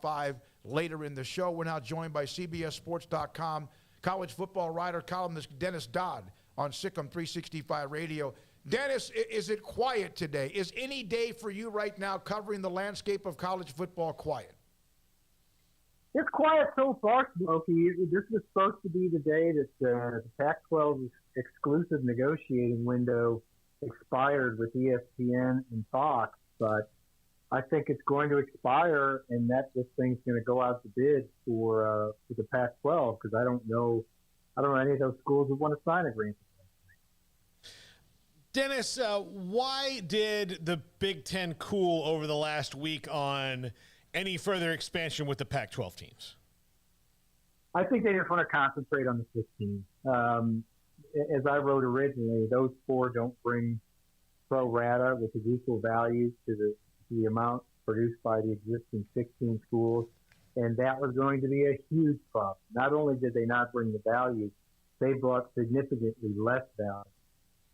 5 later in the show. We're now joined by CBSSports.com college football writer, columnist Dennis Dodd on Sikkim 365 Radio. Dennis, is it quiet today? Is any day for you right now covering the landscape of college football quiet? It's quiet so far, Smokey. This was supposed to be the day that the Pac-12 exclusive negotiating window expired with ESPN and Fox, but I think it's going to expire, and that this thing's going to go out to bid for the Pac-12 because I don't know any of those schools who want to sign agreements. Dennis, why did the Big Ten cool over the last week on any further expansion with the Pac-12 teams? I think they just want to concentrate on the 15. As I wrote originally, those four don't bring pro rata, which is equal value to the amount produced by the existing 16 schools, and that was going to be a huge problem. Not only did they not bring the value, they brought significantly less value.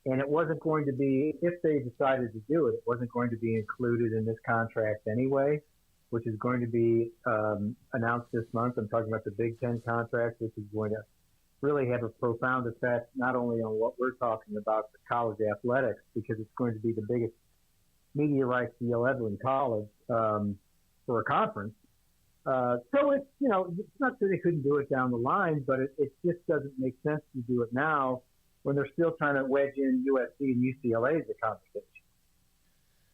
And it wasn't going to be, if they decided to do it, it wasn't going to be included in this contract anyway, which is going to be announced this month. I'm talking about the Big Ten contract, which is going to really have a profound effect not only on what we're talking about, but college athletics, because it's going to be the biggest media rights deal ever in college for a conference. So it's, it's not that they couldn't do it down the line, but it just doesn't make sense to do it now when they're still trying to wedge in USC and UCLA as a conversation.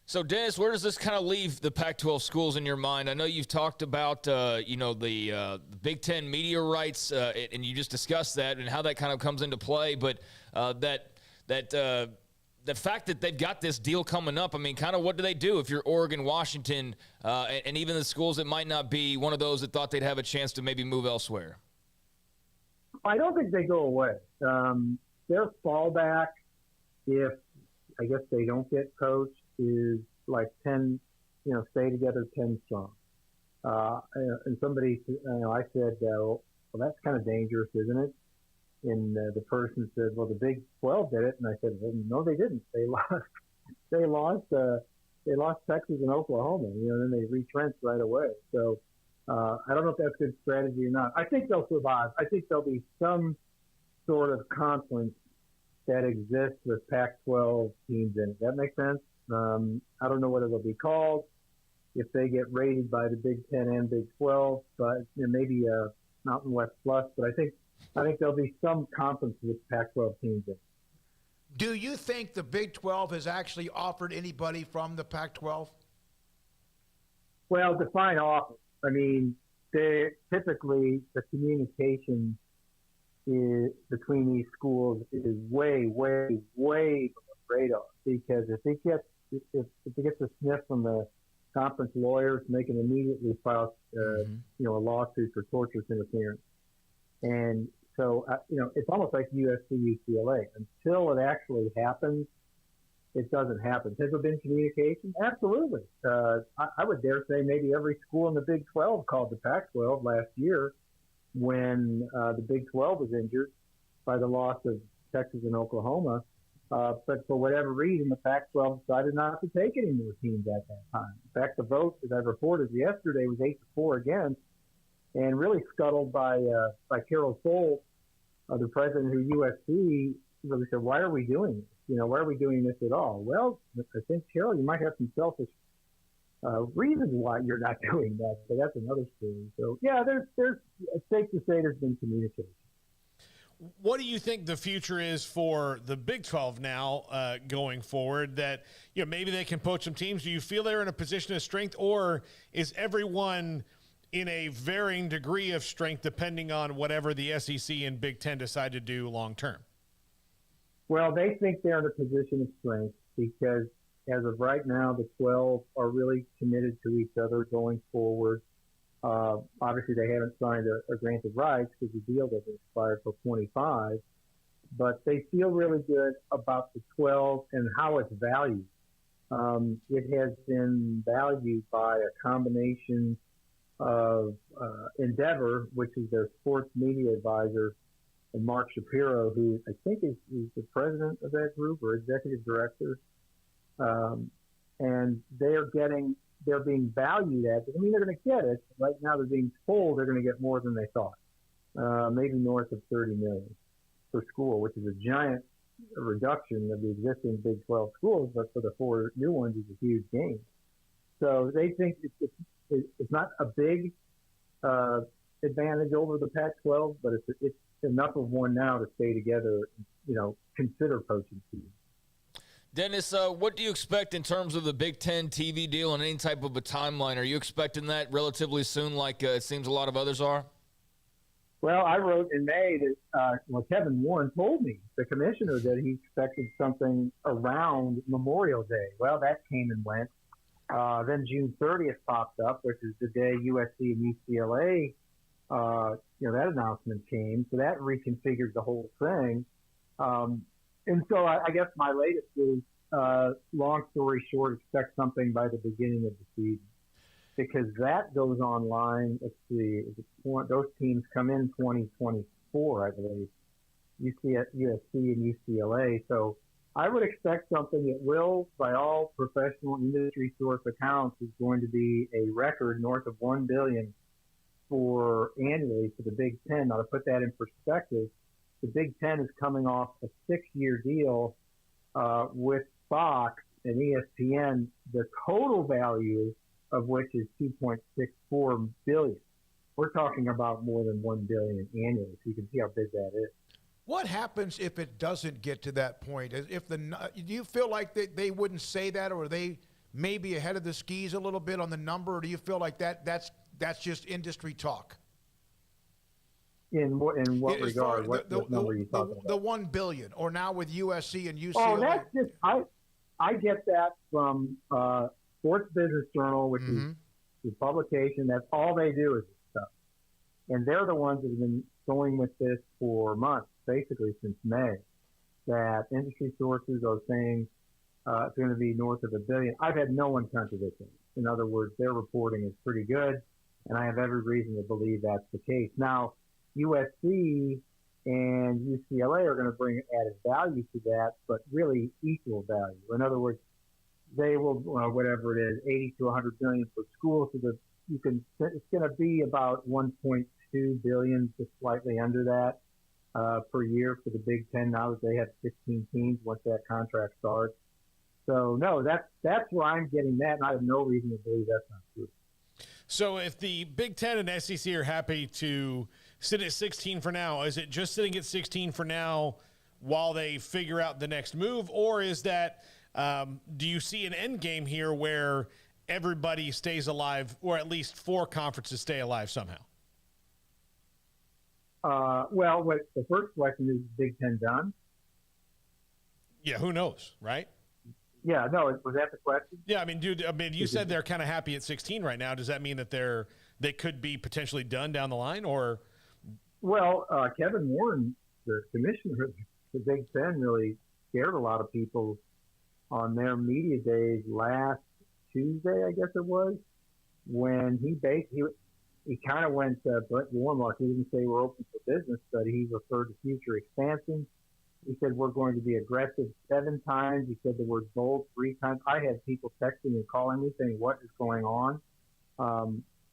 So, Dennis, where does this kind of leave the Pac-12 schools in your mind? I know you've talked about, the Big Ten media rights, and you just discussed that and how that kind of comes into play. But the fact that they've got this deal coming up, I mean, kind of what do they do if you're Oregon, Washington, and even the schools that might not be one of those that thought they'd have a chance to maybe move elsewhere? I don't think they go away. Their fallback, if I guess they don't get coached, is like 10, stay together 10 strong. And somebody, I said, well, that's kind of dangerous, isn't it? And the person said, well, the Big 12 did it. And I said, well, no, they didn't. They lost Texas and Oklahoma, and then they retrenched right away. So I don't know if that's good strategy or not. I think they'll survive. I think there'll be some sort of conference that exists with Pac-12 teams in it. That makes sense? I don't know what it'll be called if they get rated by the Big 10 and Big 12, but maybe Mountain West Plus. But I think there'll be some conference with Pac-12 teams in it. Do you think the Big 12 has actually offered anybody from the Pac-12? Well, define offer. I mean, typically the communication between these schools is way, way, way below the radar, because if it gets a sniff from the conference lawyers, they can immediately file a lawsuit for tortious interference. And so it's almost like USC, UCLA. Until it actually happens, it doesn't happen. Has there been communication? Absolutely. I would dare say maybe every school in the Big 12 called the Pac-12 last year when the Big 12 was injured by the loss of Texas and Oklahoma. But for whatever reason, the Pac-12 decided not to take any more teams at that time. In fact, the vote, as I reported yesterday, was 8-4 against, and really scuttled by Carol Folt, the president of USC, really said, why are we doing this? Why are we doing this at all? Well, I think, Carol, you might have some selfish reasons why you're not doing that. So that's another story. So, yeah, it's safe to say there's been communication. What do you think the future is for the Big 12 now going forward, that maybe they can poach some teams? Do you feel they're in a position of strength, or is everyone in a varying degree of strength depending on whatever the SEC and Big Ten decide to do long term? Well, they think they're in a position of strength because as of right now, the 12 are really committed to each other going forward. Obviously, they haven't signed a grant of rights because the deal doesn't expire till 25. But they feel really good about the 12 and how it's valued. It has been valued by a combination of Endeavor, which is their sports media advisor, and Mark Shapiro, who I think is the president of that group or executive director. And they are getting they're being valued at. I mean, they're going to get it. Right now, they're being told they're going to get more than they thought, maybe north of $30 million per school, which is a giant reduction of the existing Big 12 schools, but for the 4 new ones, is a huge gain. So they think it's not a big advantage over the Pac-12, but it's enough of one now to stay together. Consider poaching teams. Dennis, what do you expect in terms of the Big Ten TV deal and any type of a timeline? Are you expecting that relatively soon, like it seems a lot of others are? Well, I wrote in May that Kevin Warren told me, the commissioner, that he expected something around Memorial Day. Well, that came and went. Then June 30th popped up, which is the day USC and UCLA, that announcement came. So that reconfigured the whole thing. And so I guess my latest is, long story short, expect something by the beginning of the season, because that goes online. Let's see, those teams come in 2024, I believe, USC and UCLA. So I would expect something that will, by all professional industry source accounts, is going to be a record north of $1 billion annually for the Big Ten. Now, to put that in perspective, the Big Ten is coming off a 6-year deal with Fox and ESPN, the total value of which is $2.64 billion. We're talking about more than $1 billion annually, so you can see how big that is. What happens if it doesn't get to that point? Do you feel like they wouldn't say that, or they may be ahead of the skis a little bit on the number, or do you feel like that's just industry talk? In what regard? What number are you talking about? The $1 billion, or now with USC and UCLA. Oh, that's just I get that from Sports Business Journal, which is the publication. That's all they do is this stuff, and they're the ones that have been going with this for months, basically since May. That industry sources are saying it's going to be north of $1 billion. I've had no one contradict them. In other words, their reporting is pretty good, and I have every reason to believe that's the case. Now, USC and UCLA are going to bring added value to that, but really equal value. In other words, they will, whatever it is, 80 to 100 billion per school. So it's going to be about 1.2 billion, just slightly under that per year for the Big Ten. Now that they have 16 teams once that contract starts. So no, that's where I'm getting that, and I have no reason to believe that's not true. So if the Big Ten and SEC are happy to sit at 16 for now, is it just sitting at 16 for now while they figure out the next move, or is that do you see an end game here where everybody stays alive, or at least 4 conferences stay alive somehow? Well, the first question is Big Ten done? Yeah, who knows, right? Yeah, no, was that the question? Yeah, you said they're kind of happy at 16 right now. Does that mean that they could be potentially done down the line, or? Well, Kevin Warren, the commissioner of the Big Ten, really scared a lot of people on their media days last Tuesday, I guess it was, when he kind of went Brett Warmark. He didn't say we're open for business, but he referred to future expansion. He said we're going to be aggressive 7 times. He said the word bold 3 times. I had people texting and calling me saying, what is going on?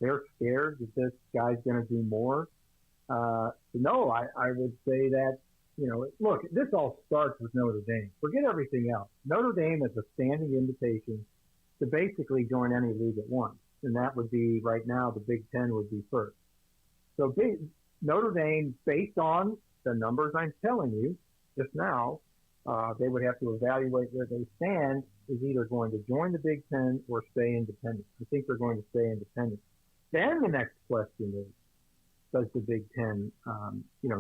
They're scared that this guy's going to do more. No, I would say that, look, this all starts with Notre Dame. Forget everything else. Notre Dame is a standing invitation to basically join any league at once. And that would be, right now, the Big Ten would be first. So Notre Dame, based on the numbers I'm telling you just now, they would have to evaluate where they stand, is either going to join the Big Ten or stay independent. I think they're going to stay independent. Then the next question is, does the Big Ten,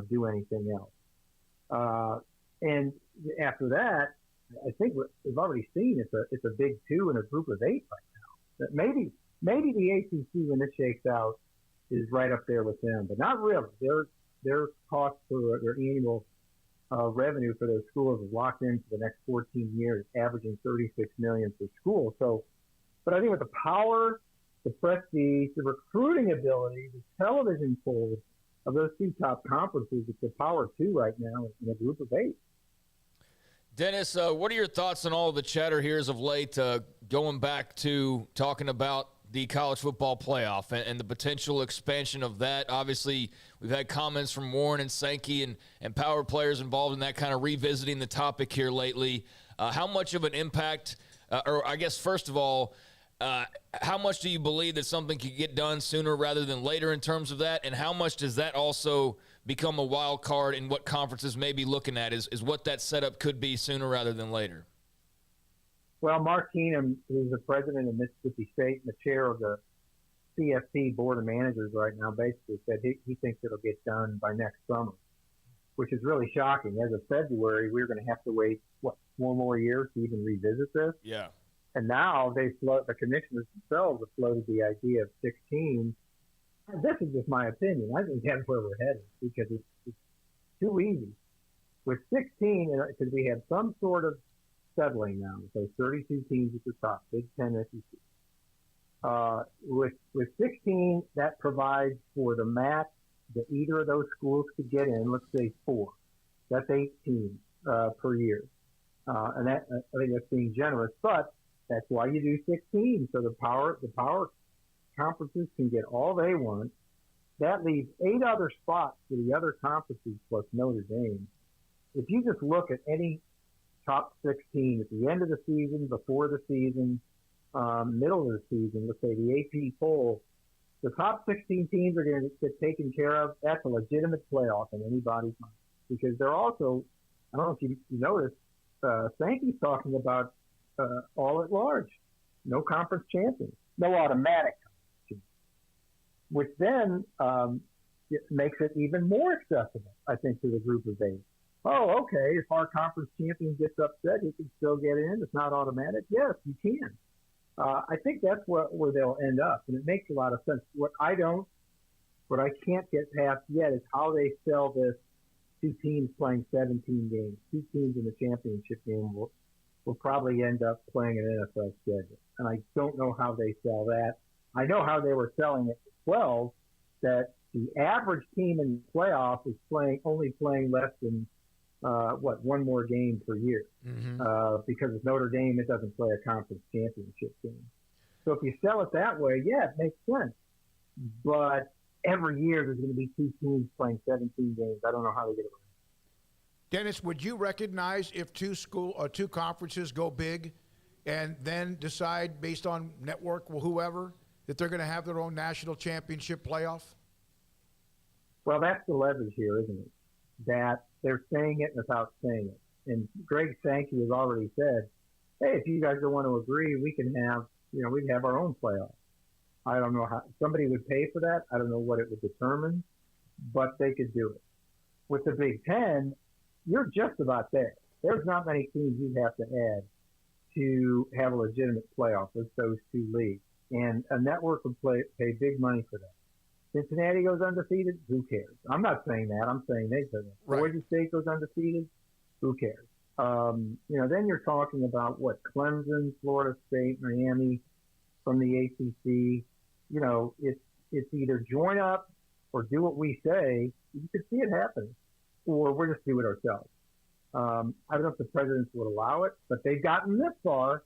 do anything else? And after that, I think what we've already seen it's a Big Two and a group of 8 right now. That maybe the ACC, when this shakes out, is right up there with them, but not really. Their cost for their annual revenue for those schools is locked in for the next 14 years, averaging $36 million per school. So, but I think with the power, the prestige, the recruiting ability, the television pull of those 2 top conferences, it's the power 2 right now in a group of 8. Dennis, what are your thoughts on all the chatter here as of late, going back to talking about the college football playoff and the potential expansion of that? Obviously, we've had comments from Warren and Sankey and power players involved in that, kind of revisiting the topic here lately. How much of an impact, or I guess first of all, how much do you believe that something could get done sooner rather than later in terms of that? And how much does that also become a wild card in what conferences may be looking at is what that setup could be sooner rather than later? Well, Mark Keenum, who's the president of Mississippi State and the chair of the CFP Board of Managers right now, basically said he thinks it'll get done by next summer, which is really shocking. As of February, we're going to have to wait, 4 more years to even revisit this? Yeah. And now the commissioners themselves have floated the idea of 16. This is just my opinion. I think that's where we're headed because it's too easy. With 16, because we have some sort of settling now. So 32 teams at the top, Big Ten, SEC. With 16, that provides for the max that either of those schools could get in. Let's say 4. That's 18 per year. And that, I think that's being generous, but that's why you do 16. So the power conferences can get all they want. That leaves 8 other spots for the other conferences plus Notre Dame. If you just look at any top 16 at the end of the season, before the season, middle of the season, let's say the AP poll, the top 16 teams are going to get taken care of. That's a legitimate playoff in anybody's mind because they're also, I don't know if you noticed, Sankey's talking about all at large, no conference champions, no automatic champions, which then it makes it even more accessible, I think, to the group of 8. Oh, okay, if our conference champion gets upset, he can still get in. It's not automatic. Yes, you can. I think that's where they'll end up, and it makes a lot of sense. What I can't get past yet is how they sell this 2 teams playing 17 games. 2 teams in the championship game will probably end up playing an NFL schedule. And I don't know how they sell that. I know how they were selling it to 12, that the average team in the playoff is only playing less than, 1 more game per year. Mm-hmm. Because with Notre Dame, it doesn't play a conference championship game. So if you sell it that way, yeah, it makes sense. But every year there's going to be 2 teams playing 17 games. I don't know how they get it. Dennis, would you recognize if 2 conferences go big and then decide based on network or whoever that they're going to have their own national championship playoff? Well, that's the leverage here, isn't it? That they're saying it without saying it. And Greg Sankey has already said, hey, if you guys don't want to agree, we can have, we'd have our own playoff. I don't know how somebody would pay for that. I don't know what it would determine, but they could do it. With the Big Ten, you're just about there. There's not many teams you'd have to add to have a legitimate playoff with those 2 leagues. And a network would pay big money for that. Cincinnati goes undefeated, who cares? I'm not saying that. I'm saying they could. Right. Boise State goes undefeated, who cares? Then you're talking about Clemson, Florida State, Miami from the ACC. It's either join up or do what we say. You could see it happening, or we'll just do it ourselves. I don't know if the presidents would allow it, but they've gotten this far.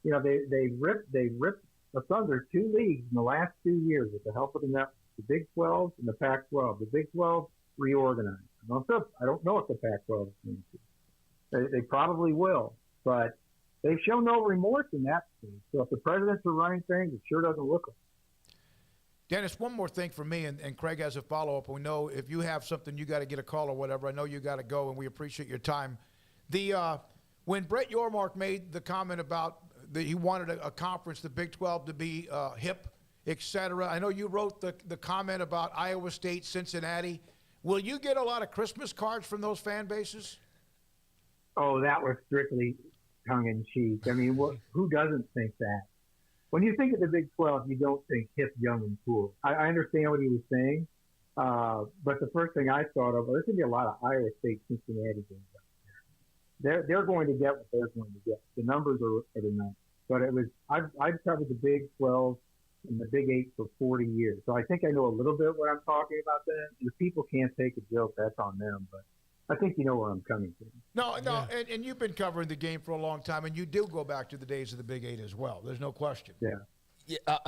They ripped asunder 2 leagues in the last 2 years with the help of the network. The Big 12 and the Pac-12. The Big 12 reorganized. I don't know if the Pac-12 is going to. They probably will, but they've shown no remorse in that case. So if the presidents are running things, it sure doesn't look like. Dennis, one more thing for me, and Craig has a follow-up. We know if you have something, you got to get a call or whatever. I know you got to go, and we appreciate your time. When Brett Yormark made the comment about that he wanted a conference, the Big 12, to be hip, et cetera. I know you wrote the comment about Iowa State, Cincinnati. Will you get a lot of Christmas cards from those fan bases? Oh, that was strictly tongue-in-cheek. I mean, who doesn't think that? When you think of the Big 12, you don't think hip, young, and cool. I understand what he was saying, but the first thing I thought of, there's going to be a lot of Iowa State, Cincinnati games out there. They're going to get what they're going to get. The numbers are enough. But I've covered the Big 12 and the Big 8 for 40 years. So I think I know a little bit what I'm talking about then. If people can't take a joke, that's on them. But I think you know where I'm coming from. No, and you've been covering the game for a long time, and you do go back to the days of the Big Eight as well. There's no question. Yeah. Yeah,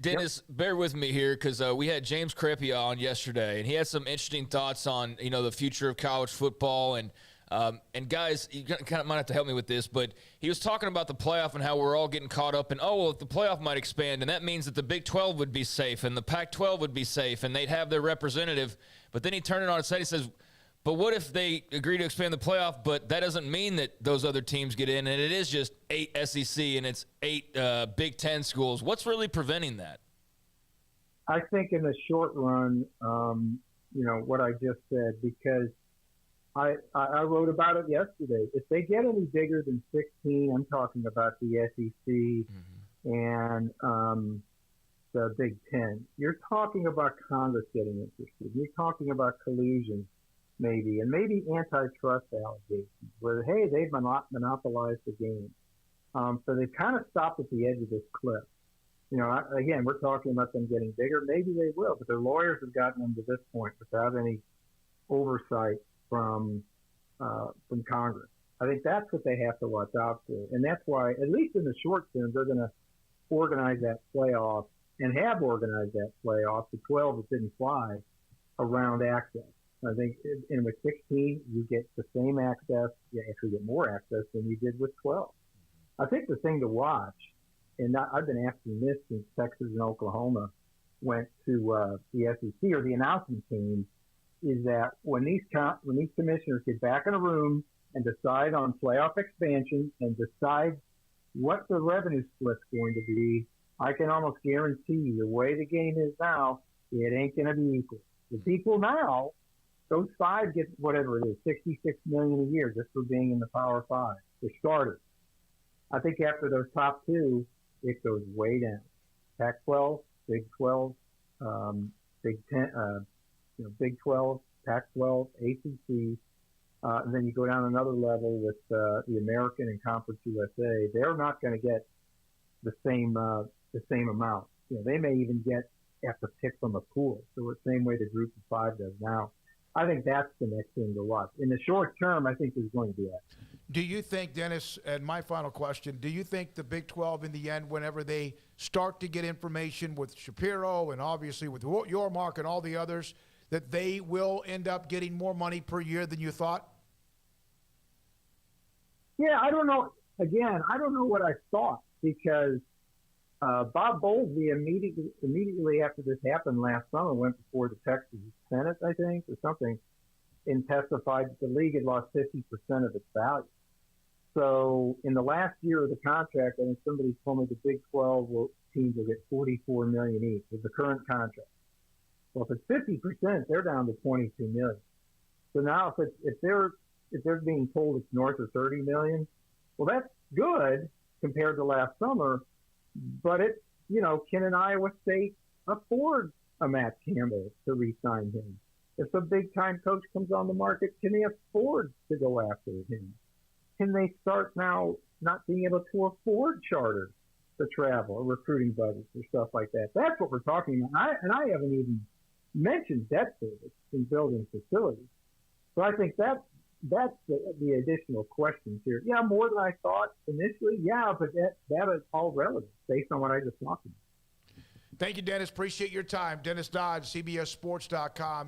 Dennis, bear with me here because we had James Crepia on yesterday, and he had some interesting thoughts on the future of college football. And guys, you kind of might have to help me with this, but he was talking about the playoff and how we're all getting caught up in, if the playoff might expand, and that means that the Big 12 would be safe and the Pac-12 would be safe and they'd have their representative. But then he turned it on its head. He says, but what if they agree to expand the playoff, but that doesn't mean that those other teams get in, and it is just 8 SEC and it's 8 Big 10 schools? What's really preventing that? I think in the short run, what I just said, because I wrote about it yesterday. If they get any bigger than 16, I'm talking about the SEC and the Big 10, you're talking about Congress getting interested. You're talking about collusion. Maybe antitrust allegations where, hey, they've monopolized the game. So they kind of stopped at the edge of this cliff. Again, we're talking about them getting bigger. Maybe they will, but their lawyers have gotten them to this point without any oversight from Congress. I think that's what they have to watch out for. And that's why, at least in the short term, they're going to organize that playoff and have organized that playoff, the 12 that didn't fly, around access. I think with 16, you get the same access. You actually get more access than you did with 12. I think the thing to watch, and I've been asking this since Texas and Oklahoma went to the SEC, or the announcement came, is that when these commissioners get back in a room and decide on playoff expansion and decide what the revenue split's going to be, I can almost guarantee you the way the game is now, it ain't going to be equal. It's equal now. Those 5 get whatever it is, $66 million a year just for being in the Power 5 for starters. I think after those top 2, it goes way down. Pac-12, Big 12, Big 10, Big 12, Pac-12, ACC, and then you go down another level with the American and Conference USA. They're not going to get the same amount. They may even have to pick from a pool. So the same way the Group of 5 does now. I think that's the next thing to watch. In the short term, I think there's going to be that. Do you think, Dennis, and my final question, do you think the Big 12 in the end, whenever they start to get information with Shapiro and obviously with your mark and all the others, that they will end up getting more money per year than you thought? Yeah, I don't know. Again, I don't know what I thought, because Bob Bowlesby immediately after this happened last summer went before the Texas Senate, I think, or something, and testified that the league had lost 50% of its value. So in the last year of the contract, I think somebody told me the Big 12 teams will get $44 million each with the current contract. Well, if it's 50%, they're down to $22 million. So now if they're being told it's north of $30 million, well, that's good compared to last summer. But can an Iowa State afford a Matt Campbell to re-sign him? If a big-time coach comes on the market, can they afford to go after him? Can they start now not being able to afford charter to travel or recruiting budgets or stuff like that? That's what we're talking about. And I haven't even mentioned debt service in building facilities. So I think that's the additional questions here. Yeah, more than I thought initially. Yeah, but that is all relevant based on what I just talked about. Thank you, Dennis. Appreciate your time. Dennis Dodd, CBSSports.com.